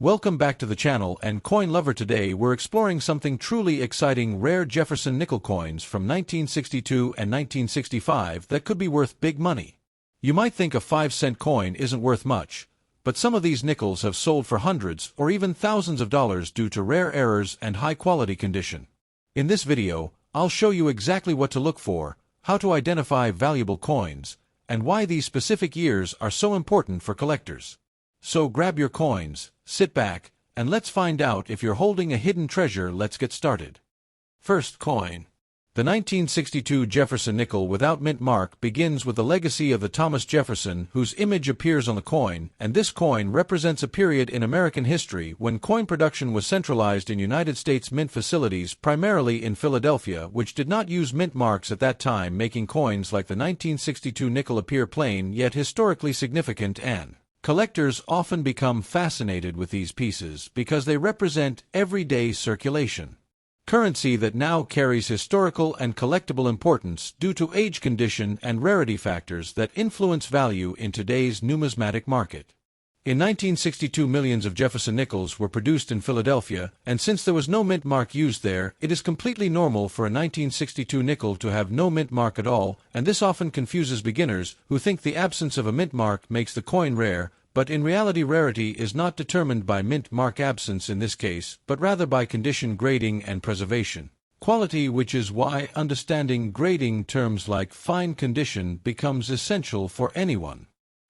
Welcome back to the channel and Coin Lover. Today we're exploring something truly exciting: rare Jefferson nickel coins from 1962 and 1965 that could be worth big money. You might think a 5-cent coin isn't worth much, but some of these nickels have sold for hundreds or even thousands of dollars due to rare errors and high-quality condition. In this video, I'll show you exactly what to look for, how to identify valuable coins, and why these specific years are so important for collectors. So grab your coins, sit back, and let's find out if you're holding a hidden treasure. Let's get started. First coin. The 1962 Jefferson nickel without mint mark begins with the legacy of the Thomas Jefferson, whose image appears on the coin, and this coin represents a period in American history when coin production was centralized in United States mint facilities, primarily in Philadelphia, which did not use mint marks at that time, making coins like the 1962 nickel appear plain yet historically significant, and collectors often become fascinated with these pieces because they represent everyday circulation currency that now carries historical and collectible importance due to age, condition, and rarity factors that influence value in today's numismatic market. In 1962, millions of Jefferson nickels were produced in Philadelphia, and since there was no mint mark used there, it is completely normal for a 1962 nickel to have no mint mark at all, and this often confuses beginners who think the absence of a mint mark makes the coin rare, but in reality rarity is not determined by mint mark absence in this case, but rather by condition, grading, and preservation quality, which is why understanding grading terms like fine condition becomes essential for anyone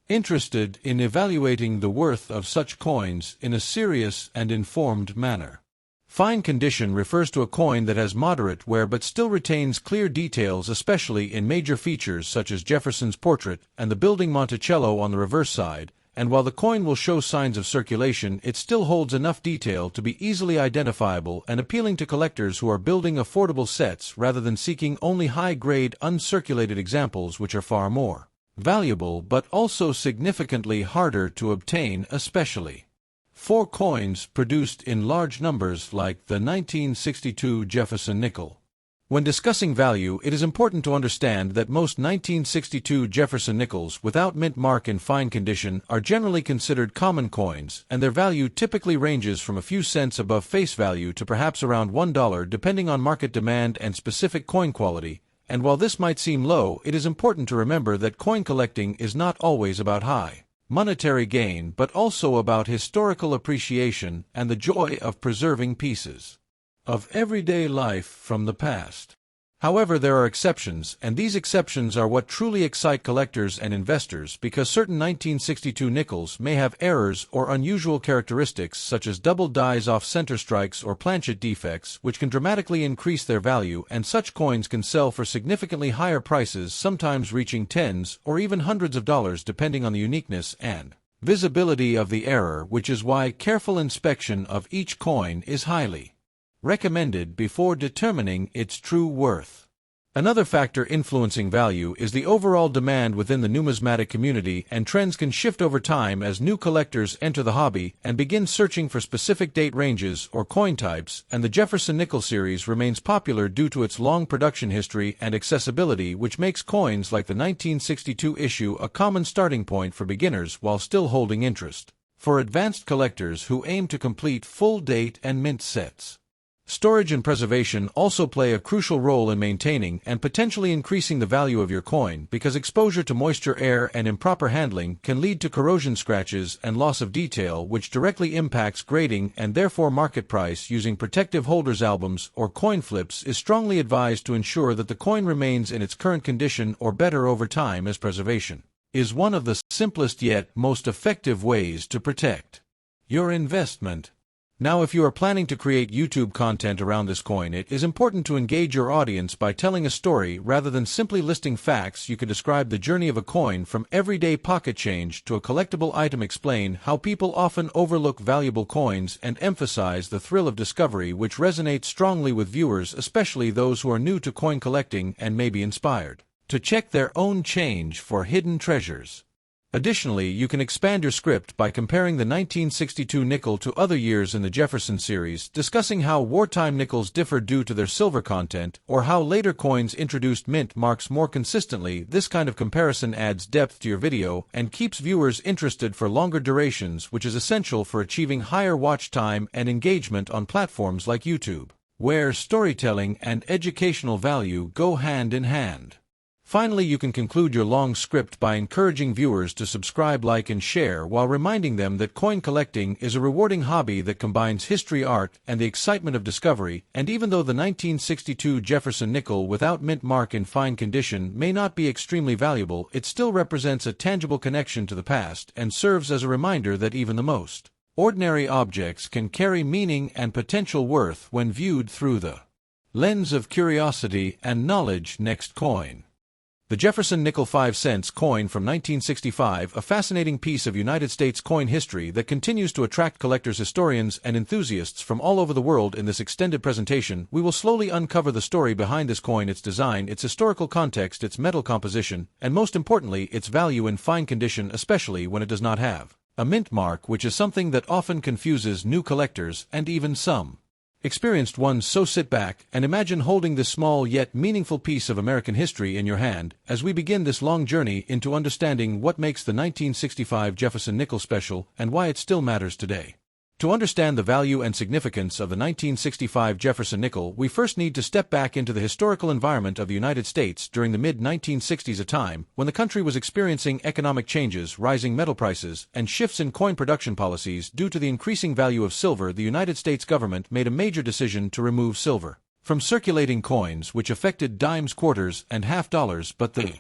interested in evaluating the worth of such coins in a serious and informed manner. Fine condition refers to a coin that has moderate wear but still retains clear details, especially in major features such as Jefferson's portrait and the building Monticello on the reverse side, and while the coin will show signs of circulation, it still holds enough detail to be easily identifiable and appealing to collectors who are building affordable sets rather than seeking only high-grade, uncirculated examples, which are far more valuable but also significantly harder to obtain, especially for coins produced in large numbers like the 1962 Jefferson nickel. When discussing value, it is important to understand that most 1962 Jefferson nickels without mint mark in fine condition are generally considered common coins, and their value typically ranges from a few cents above face value to perhaps around $1 depending on market demand and specific coin quality. And while this might seem low, it is important to remember that coin collecting is not always about high monetary gain, but also about historical appreciation and the joy of preserving pieces of everyday life from the past. However, there are exceptions, and these exceptions are what truly excite collectors and investors, because certain 1962 nickels may have errors or unusual characteristics such as double dies off center strikes or planchet defects, which can dramatically increase their value, and such coins can sell for significantly higher prices, sometimes reaching tens or even hundreds of dollars depending on the uniqueness and visibility of the error, which is why careful inspection of each coin is highly recommended before determining its true worth. Another factor influencing value is the overall demand within the numismatic community, and trends can shift over time as new collectors enter the hobby and begin searching for specific date ranges or coin types, and the Jefferson Nickel series remains popular due to its long production history and accessibility, which makes coins like the 1962 issue a common starting point for beginners while still holding interest for advanced collectors who aim to complete full date and mint sets. Storage and preservation also play a crucial role in maintaining and potentially increasing the value of your coin, because exposure to moisture, air, and improper handling can lead to corrosion, scratches, and loss of detail, which directly impacts grading and therefore market price. Using protective holders, albums, or coin flips is strongly advised to ensure that the coin remains in its current condition or better over time, as preservation is one of the simplest yet most effective ways to protect your investment. Now, if you are planning to create YouTube content around this coin, it is important to engage your audience by telling a story rather than simply listing facts. You could describe the journey of a coin from everyday pocket change to a collectible item, explain how people often overlook valuable coins, and emphasize the thrill of discovery, which resonates strongly with viewers, especially those who are new to coin collecting and may be inspired to check their own change for hidden treasures. Additionally, you can expand your script by comparing the 1962 nickel to other years in the Jefferson series, discussing how wartime nickels differ due to their silver content, or how later coins introduced mint marks more consistently. This kind of comparison adds depth to your video and keeps viewers interested for longer durations, which is essential for achieving higher watch time and engagement on platforms like YouTube, where storytelling and educational value go hand in hand. Finally, you can conclude your long script by encouraging viewers to subscribe, like, and share, while reminding them that coin collecting is a rewarding hobby that combines history, art, and the excitement of discovery. And even though the 1962 Jefferson nickel without mint mark in fine condition may not be extremely valuable, it still represents a tangible connection to the past and serves as a reminder that even the most ordinary objects can carry meaning and potential worth when viewed through the lens of curiosity and knowledge. Next coin. The Jefferson Nickel 5 cents coin from 1965, a fascinating piece of United States coin history that continues to attract collectors, historians, and enthusiasts from all over the world. In this extended presentation, we will slowly uncover the story behind this coin, its design, its historical context, its metal composition, and most importantly, its value in fine condition, especially when it does not have a mint mark, which is something that often confuses new collectors and even some experienced ones. So sit back and imagine holding this small yet meaningful piece of American history in your hand as we begin this long journey into understanding what makes the 1965 Jefferson Nickel special and why it still matters today. To understand the value and significance of the 1965 Jefferson Nickel, we first need to step back into the historical environment of the United States during the mid-1960s, a time when the country was experiencing economic changes, rising metal prices, and shifts in coin production policies. Due to the increasing value of silver, the United States government made a major decision to remove silver from circulating coins, which affected dimes, quarters, and half dollars, but the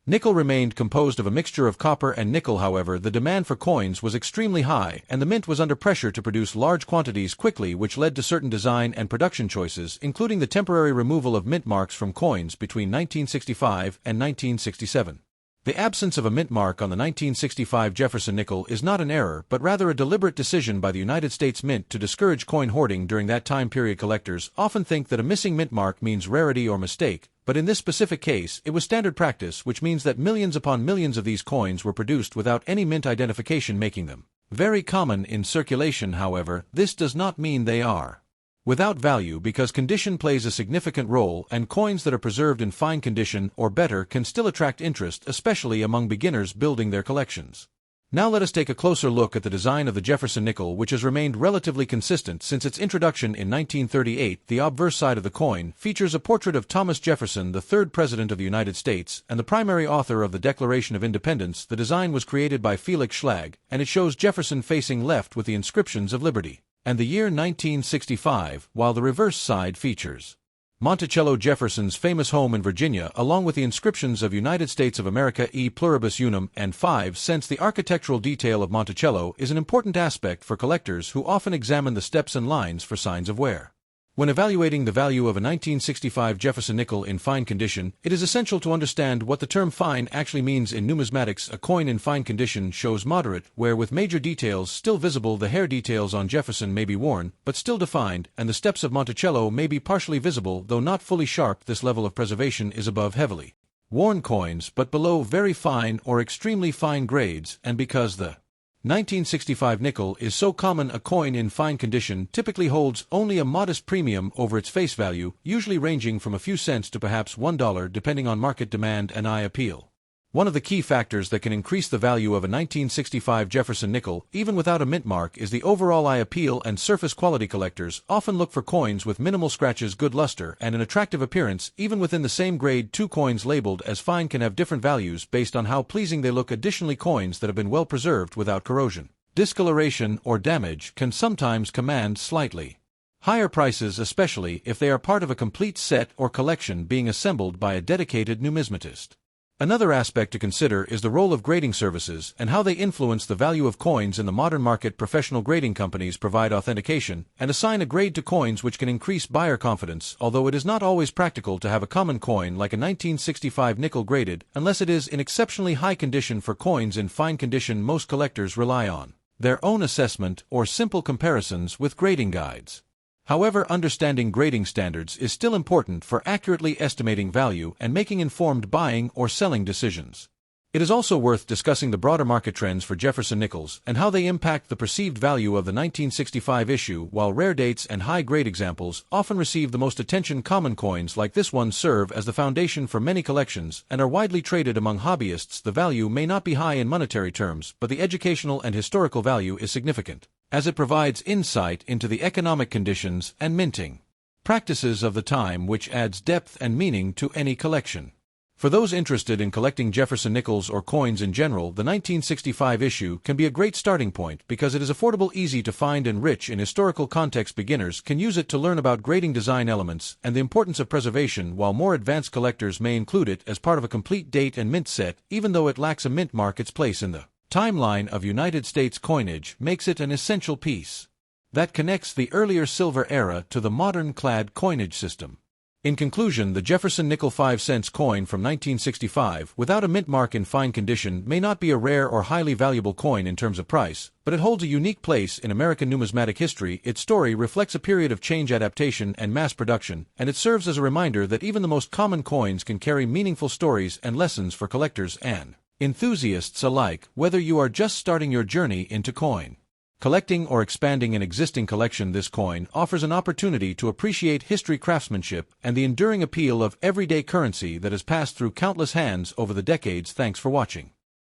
nickel remained composed of a mixture of copper and nickel. However, the demand for coins was extremely high, and the mint was under pressure to produce large quantities quickly, which led to certain design and production choices, including the temporary removal of mint marks from coins between 1965 and 1967. The absence of a mint mark on the 1965 Jefferson Nickel is not an error, but rather a deliberate decision by the United States Mint to discourage coin hoarding during that time period. Collectors often think that a missing mint mark means rarity or mistake, but in this specific case, it was standard practice, which means that millions upon millions of these coins were produced without any mint identification, making them very common in circulation. However, this does not mean they are without value, because condition plays a significant role, and coins that are preserved in fine condition or better can still attract interest, especially among beginners building their collections. Now let us take a closer look at the design of the Jefferson Nickel, which has remained relatively consistent since its introduction in 1938. The obverse side of the coin features a portrait of Thomas Jefferson, the third President of the United States and the primary author of the Declaration of Independence. The design was created by Felix Schlag, and it shows Jefferson facing left with the inscriptions of liberty and the year 1965, while the reverse side features Monticello, Jefferson's famous home in Virginia, along with the inscriptions of United States of America, e pluribus unum, and 5 cents. The architectural detail of Monticello is an important aspect for collectors who often examine the steps and lines for signs of wear. When evaluating the value of a 1965 Jefferson Nickel in fine condition, it is essential to understand what the term fine actually means in numismatics. A coin in fine condition shows moderate wear, with major details still visible. The hair details on Jefferson may be worn, but still defined, and the steps of Monticello may be partially visible, though not fully sharp. This level of preservation is above heavily worn coins, but below very fine or extremely fine grades, and because the 1965 nickel is so common, a coin in fine condition typically holds only a modest premium over its face value, usually ranging from a few cents to perhaps $1, depending on market demand and eye appeal. One of the key factors that can increase the value of a 1965 Jefferson Nickel, even without a mint mark, is the overall eye appeal and surface quality. Collectors often look for coins with minimal scratches, good luster, and an attractive appearance. Even within the same grade, two coins labeled as fine can have different values based on how pleasing they look. Additionally, coins that have been well preserved without corrosion, discoloration, or damage can sometimes command slightly higher prices, especially if they are part of a complete set or collection being assembled by a dedicated numismatist. Another aspect to consider is the role of grading services and how they influence the value of coins in the modern market. Professional grading companies provide authentication and assign a grade to coins, which can increase buyer confidence, although it is not always practical to have a common coin like a 1965 nickel graded unless it is in exceptionally high condition. For coins in fine condition, most collectors rely on their own assessment or simple comparisons with grading guides. However, understanding grading standards is still important for accurately estimating value and making informed buying or selling decisions. It is also worth discussing the broader market trends for Jefferson Nickels and how they impact the perceived value of the 1965 issue. While rare dates and high-grade examples often receive the most attention, common coins like this one serve as the foundation for many collections and are widely traded among hobbyists. The value may not be high in monetary terms, but the educational and historical value is significant, as it provides insight into the economic conditions and minting practices of the time, which adds depth and meaning to any collection. For those interested in collecting Jefferson Nickels or coins in general, the 1965 issue can be a great starting point because it is affordable, easy to find, and rich in historical context. Beginners can use it to learn about grading, design elements, and the importance of preservation, while more advanced collectors may include it as part of a complete date and mint set. Even though it lacks a mint mark, its place in the timeline of United States coinage makes it an essential piece that connects the earlier silver era to the modern clad coinage system. In conclusion, the Jefferson Nickel 5-cent coin from 1965, without a mint mark in fine condition, may not be a rare or highly valuable coin in terms of price, but it holds a unique place in American numismatic history. Its story reflects a period of change, adaptation, and mass production, and it serves as a reminder that even the most common coins can carry meaningful stories and lessons for collectors and enthusiasts alike. Whether you are just starting your journey into coin collecting or expanding an existing collection, this coin offers an opportunity to appreciate history, craftsmanship, and the enduring appeal of everyday currency that has passed through countless hands over the decades. Thanks for watching.